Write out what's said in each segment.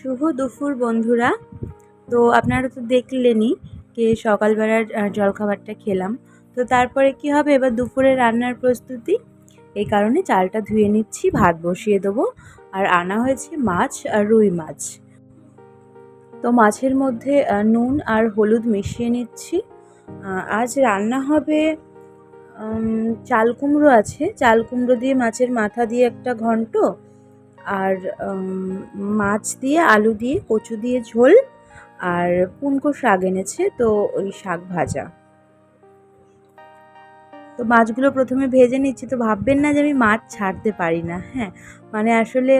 শুভ দুপুর বন্ধুরা। তো আপনারা তো দেখলেনই যে সকালবেলার জলখাবারটা খেলাম। তো তারপরে কি হবে, এবার দুপুরে রান্নার প্রস্তুতি। এই কারণে চালটা ধুয়ে নিচ্ছি, ভাত বসিয়ে দেবো। আর আনা হয়েছে মাছ, আর রুই মাছ। তো মাছের মধ্যে নুন আর হলুদ মিশিয়ে নিচ্ছি। আজ রান্না হবে চাল কুমড়ো আছে, চাল কুমড়ো দিয়ে মাছের মাথা দিয়ে একটা ঘন্ট, আর মাছ দিয়ে আলু দিয়ে কচু দিয়ে ঝোল, আর পুনকো শাক এনেছে, তো ওই শাক ভাজা। তো মাছগুলো প্রথমে ভেজে নিচ্ছি। তো ভাববেন না যে আমি মাছ ছাড়তে পারি না, হ্যাঁ, মানে আসলে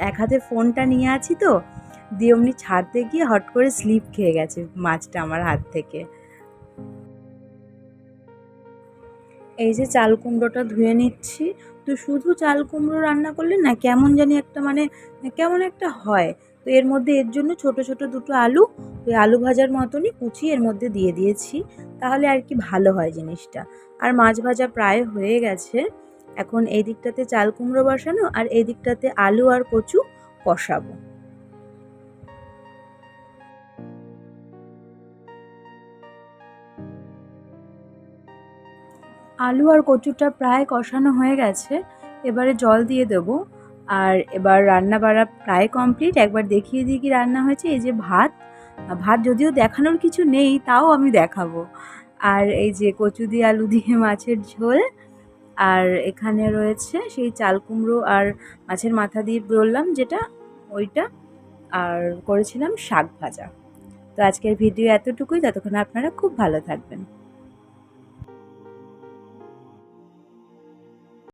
এক হাতে ফোনটা নিয়ে আছি, তো দিয়ে অমনি ছাড়তে গিয়ে হট করে স্লিপ খেয়ে গেছে মাছটা আমার হাত থেকে। এই যে চাল কুমড়োটা ধুয়ে নিচ্ছি। তো শুধু চাল কুমড়ো রান্না করলে না কেমন জানি একটা, মানে কেমন একটা হয়। তো এর মধ্যে এর জন্য ছোট ছোট দুটো আলু, ওই আলু ভাজার মতনই কুচি এর মধ্যে দিয়ে দিয়েছি, তাহলে আর কি ভালো হয় জিনিসটা। আর মাছ ভাজা প্রায় হয়ে গেছে। এখন এই দিকটাতে চাল কুমড়ো বসানো, আর এই দিকটাতে আলু আর কচু কষাবো। আলু আর কচুটা প্রায় কষানো হয়ে গেছে, এবারে জল দিয়ে দেবো। আর এবার রান্না বাড়া প্রায় কমপ্লিট। একবার দেখিয়ে দিই কি রান্না হয়েছে। এই যে ভাত, ভাত যদিও দেখানোর কিছু নেই, তাও আমি দেখাবো। আর এই যে কচু দিয়ে আলু দিয়ে মাছের ঝোল, আর এখানে রয়েছে সেই চাল কুমড়ো আর মাছের মাথা দিয়ে বললাম যেটা, ওইটা। আর করেছিলাম শাক ভাজা। তো আজকের ভিডিও এতটুকুই। ততক্ষণ আপনারা খুব ভালো থাকবেন।